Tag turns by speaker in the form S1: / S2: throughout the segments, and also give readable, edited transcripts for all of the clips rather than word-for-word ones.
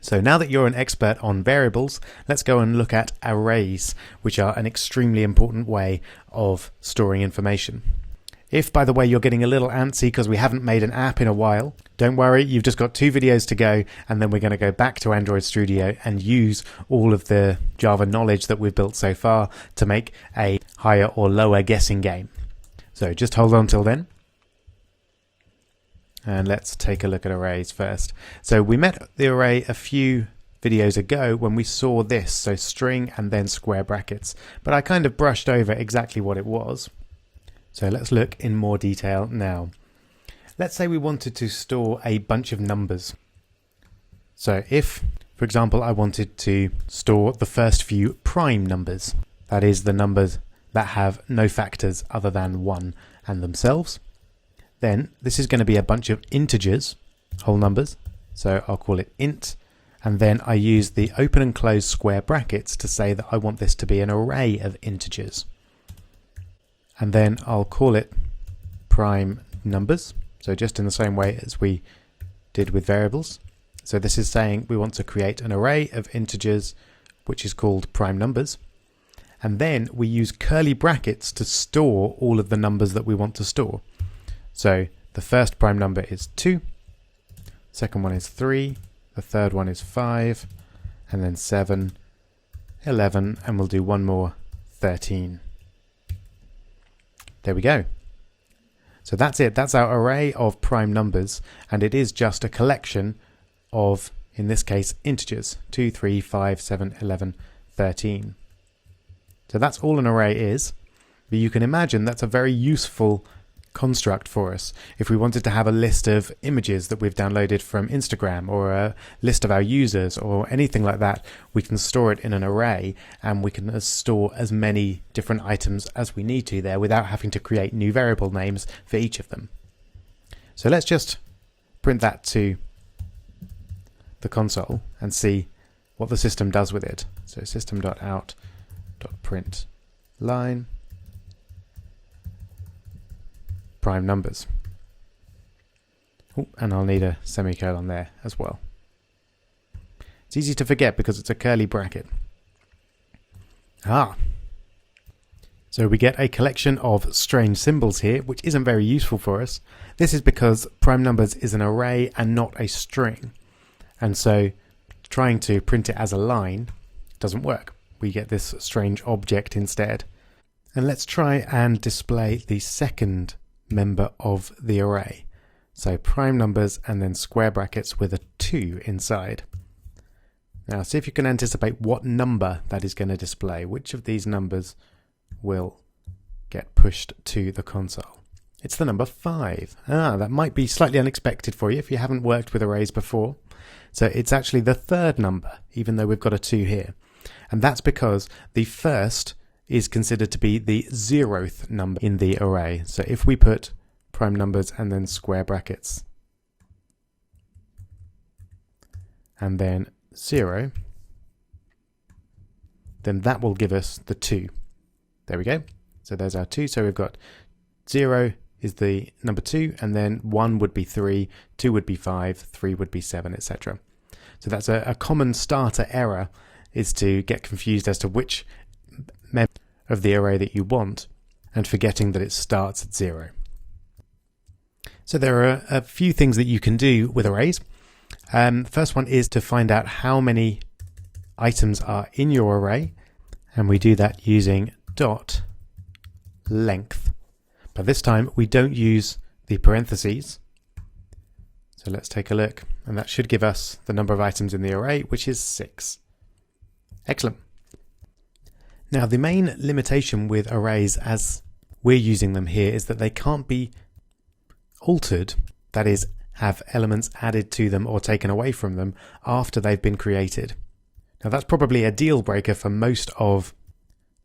S1: So now that you're an expert on variables, let's go and look at arrays, which are an extremely important way of storing information. If, by the way, you're getting a little antsy because we haven't made an app in a while, don't worry, you've just got 2 videos to go, and then we're going to go back to Android Studio and use all of the Java knowledge that we've built so far to make a higher or lower guessing game. So just hold on till then. And let's take a look at arrays first. So we met the array a few videos ago when we saw this, so string and then square brackets, but I kind of brushed over exactly what it was. So let's look in more detail now. Let's say we wanted to store a bunch of numbers. So if, for example, I wanted to store the first few prime numbers, that is the numbers that have no factors other than 1 and themselves, then this is going to be a bunch of integers, whole numbers, so I'll call it int, and then I use the open and close square brackets to say that I want this to be an array of integers. And then I'll call it prime numbers, so just in the same way as we did with variables. So this is saying we want to create an array of integers which is called prime numbers, and then we use curly brackets to store all of the numbers that we want to store. So the first prime number is 2, second one is 3, the third one is 5, and then 7, 11, and we'll do one more, 13. There we go. So that's it. That's our array of prime numbers, and it is just a collection of, in this case, integers, 2, 3, 5, 7, 11, 13. So that's all an array is, but you can imagine that's a very useful construct for us. If we wanted to have a list of images that we've downloaded from Instagram, or a list of our users, or anything like that, we can store it in an array, and we can store as many different items as we need to there without having to create new variable names for each of them. So let's just print that to the console and see what the system does with it. So system.out.println prime numbers. Oh, and I'll need a semicolon there as well. It's easy to forget because it's a curly bracket. So we get a collection of strange symbols here, which isn't very useful for us. This is because prime numbers is an array and not a string. And so trying to print it as a line doesn't work. We get this strange object instead. And let's try and display the second member of the array. So prime numbers and then square brackets with a 2 inside. Now see if you can anticipate what number that is going to display. Which of these numbers will get pushed to the console? It's the number 5. That might be slightly unexpected for you if you haven't worked with arrays before. So it's actually the third number, even though we've got a 2 here. And that's because the first is considered to be the 0th number in the array. So if we put prime numbers and then square brackets and then 0, then that will give us the 2. There we go. So there's our 2. So we've got 0 is the number 2, and then 1 would be 3, 2 would be 5, 3 would be 7, etc. So that's a common starter error, is to get confused as to which member of the array that you want, and forgetting that it starts at 0. So there are a few things that you can do with arrays. The first one is to find out how many items are in your array, and we do that using dot length. But this time we don't use the parentheses. So let's take a look, and that should give us the number of items in the array, which is 6. Excellent. Now the main limitation with arrays as we're using them here is that they can't be altered, that is, have elements added to them or taken away from them after they've been created. Now that's probably a deal breaker for most of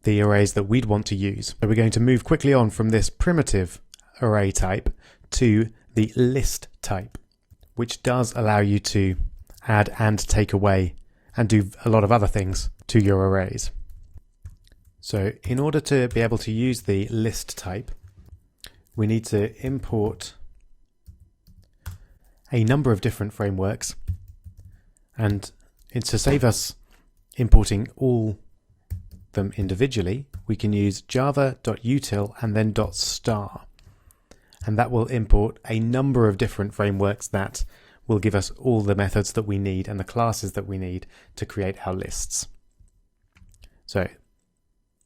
S1: the arrays that we'd want to use. So we're going to move quickly on from this primitive array type to the list type, which does allow you to add and take away and do a lot of other things to your arrays. So in order to be able to use the list type, we need to import a number of different frameworks, and And to save us importing all them individually, we can use java.util and then .star. And that will import a number of different frameworks that will give us all the methods that we need and the classes that we need to create our lists. So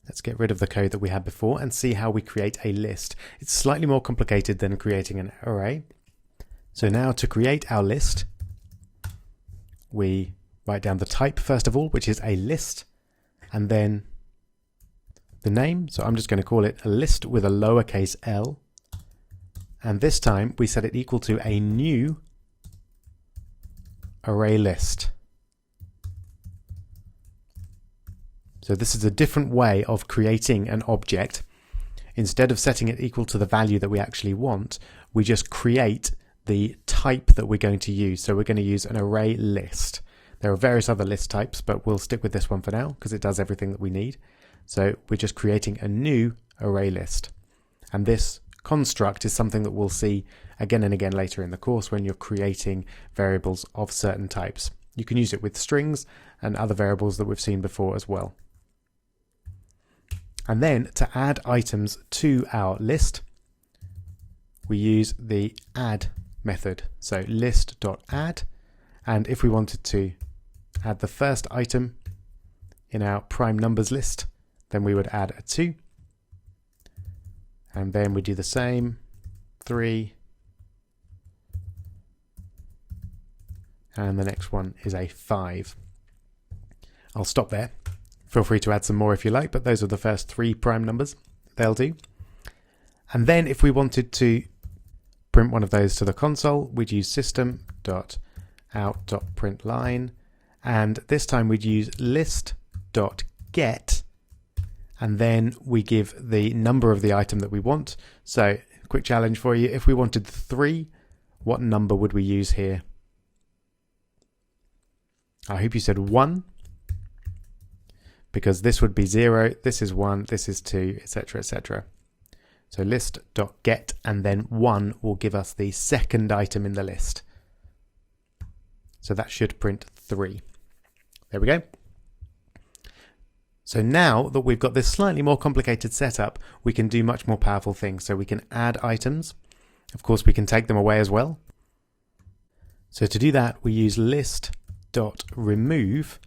S1: let's get rid of the code that we had before and see how we create a list. It's slightly more complicated than creating an array. So now to create our list, we write down the type first of all, which is a list, and then the name. So I'm just going to call it a list with a lowercase l. And this time we set it equal to a new array list. So this is a different way of creating an object. Instead of setting it equal to the value that we actually want, we just create the type that we're going to use. So we're going to use an array list. There are various other list types, but we'll stick with this one for now because it does everything that we need. So we're just creating a new array list. And this construct is something that we'll see again and again later in the course when you're creating variables of certain types. You can use it with strings and other variables that we've seen before as well. And then to add items to our list, we use the add method. So list.add, and if we wanted to add the first item in our prime numbers list, then we would add a 2. And then we do the same, 3. And the next one is a 5. I'll stop there. Feel free to add some more if you like, but those are the first 3 prime numbers. They'll do. And then if we wanted to print one of those to the console, we'd use system.out.println, and this time we'd use list.get, and then we give the number of the item that we want. So quick challenge for you, if we wanted 3, what number would we use here? I hope you said 1, because this would be 0, this is 1, this is 2, etc., etc. So list.get and then 1 will give us the second item in the list. So that should print 3. There we go. So now that we've got this slightly more complicated setup, we can do much more powerful things. So we can add items. Of course, we can take them away as well. So to do that, we use list.remove,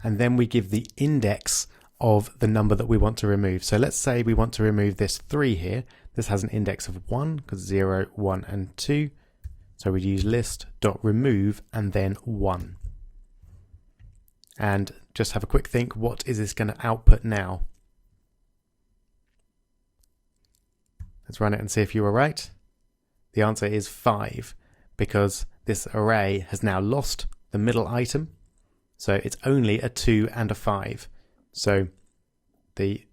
S1: and then we give the index of the number that we want to remove. So let's say we want to remove this 3 here. This has an index of 1 because 0, 1, and 2. So we'd use list.remove and then 1. And just have a quick think, what is this going to output now? Let's run it and see if you were right. The answer is 5, because this array has now lost the middle item. So it's only a 2 and a 5. So the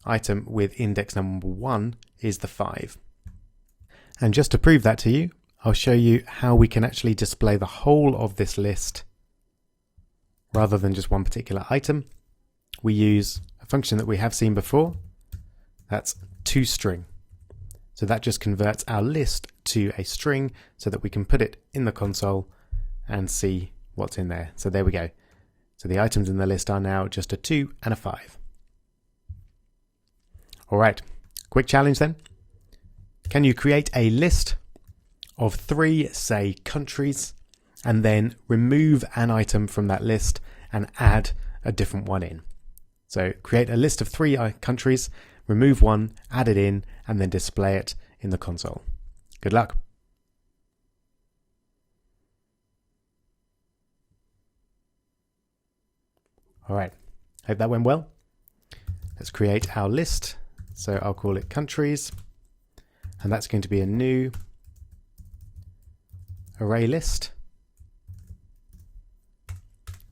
S1: item with index number 1 is the 5. And just to prove that to you, I'll show you how we can actually display the whole of this list rather than just one particular item. We use a function that we have seen before. That's toString. So that just converts our list to a string so that we can put it in the console and see what's in there. So there we go. So the items in the list are now just a 2 and a 5. All right, quick challenge then. Can you create a list of 3, say, countries, and then remove an item from that list and add a different one in? So create a list of 3 countries, remove one, add it in, and then display it in the console. Good luck. All right, hope that went well. Let's create our list. So I'll call it countries, and that's going to be a new array list,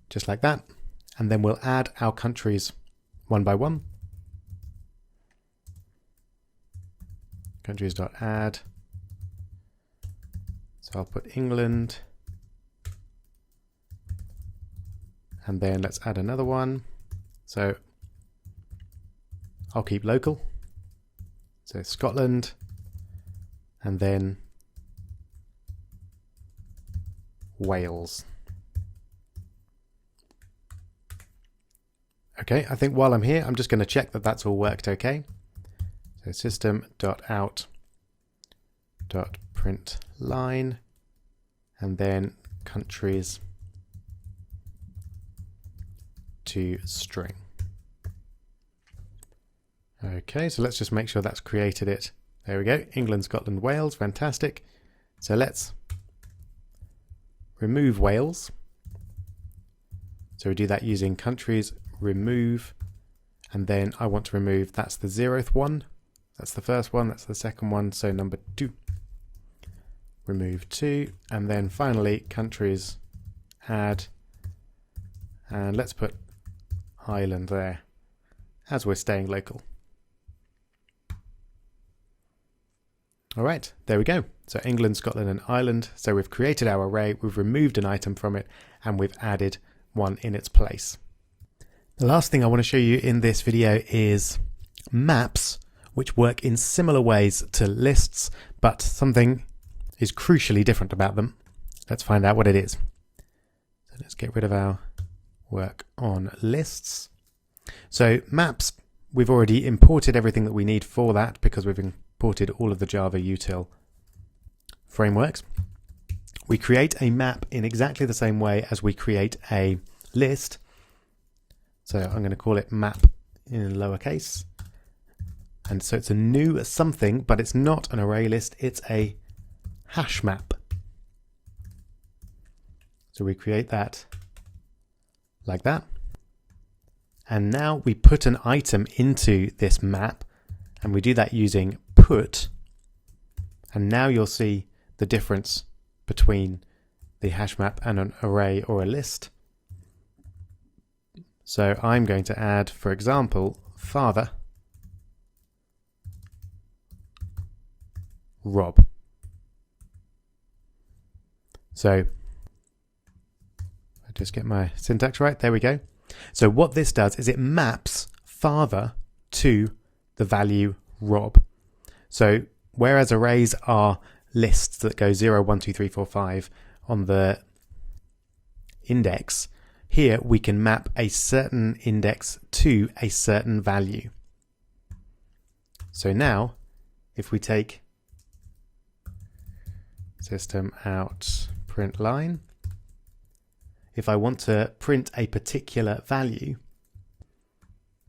S1: just like that. And then we'll add our countries one by one. Countries.add. So I'll put England, and then let's add another one. So I'll keep local. So Scotland, and then Wales. Okay, I think while I'm here, I'm just going to check that that's all worked okay. So system.out.println and then countries to string. Okay, so let's just make sure that's created it. There we go, England, Scotland, Wales, fantastic. So let's remove Wales. So we do that using countries remove, and then I want to remove, that's the 0th one, that's the first one, that's the second one, so number 2. Remove 2, and then finally countries add, and let's put Ireland there as we're staying local. Alright, there we go. So England, Scotland and Ireland. So we've created our array, we've removed an item from it, and we've added one in its place. The last thing I want to show you in this video is maps, which work in similar ways to lists, but something is crucially different about them. Let's find out what it is. So let's get rid of our work on lists. So maps, we've already imported everything that we need for that because we've imported all of the Java util frameworks. We create a map in exactly the same way as we create a list. So I'm going to call it map in lowercase. And so it's a new something, but it's not an array list, it's a hash map. So we create that like that. And now we put an item into this map, and we do that using put. And now you'll see the difference between the hash map and an array or a list. So I'm going to add, for example, father Rob. So I just get my syntax right. There we go. So what this does is it maps father to the value Rob. So whereas arrays are lists that go 0, 1, 2, 3, 4, 5 on the index, here we can map a certain index to a certain value. So now if we take system out print line, if I want to print a particular value,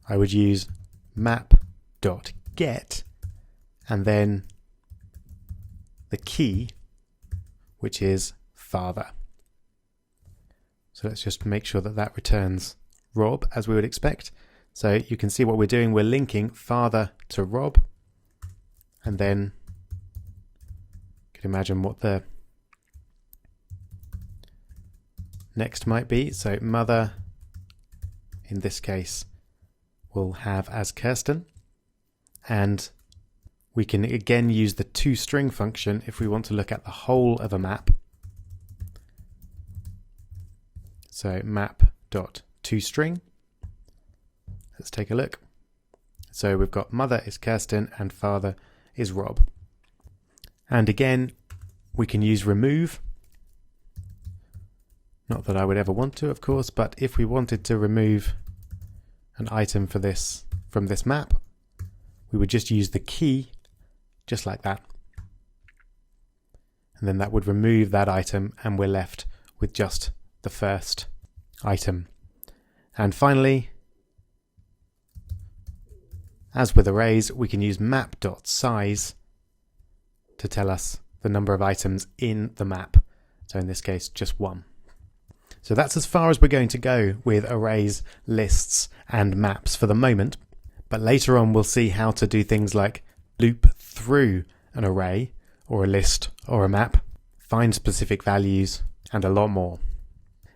S1: I would use map.get and then the key, which is father. So let's just make sure that that returns Rob as we would expect. So you can see what we're doing. We're linking father to Rob, and then you can imagine what the next might be. So mother, in this case, will have as Kirsten, and we can again use the toString function if we want to look at the whole of a map. So map.toString. Let's take a look. So we've got mother is Kirsten and father is Rob. And again, we can use remove. Not that I would ever want to, of course, but if we wanted to remove an item for this from this map, we would just use the key, just like that. And then that would remove that item, and we're left with just the first item. And finally, as with arrays, we can use map.size to tell us the number of items in the map. So in this case, just 1. So that's as far as we're going to go with arrays, lists, and maps for the moment. But later on, we'll see how to do things like loop through an array or a list or a map, find specific values, and a lot more.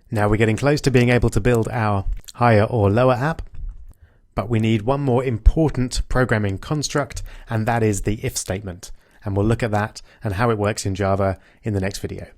S1: Now we're getting close to being able to build our higher or lower app, but we need one more important programming construct, and that is the if statement. And we'll look at that and how it works in Java in the next video.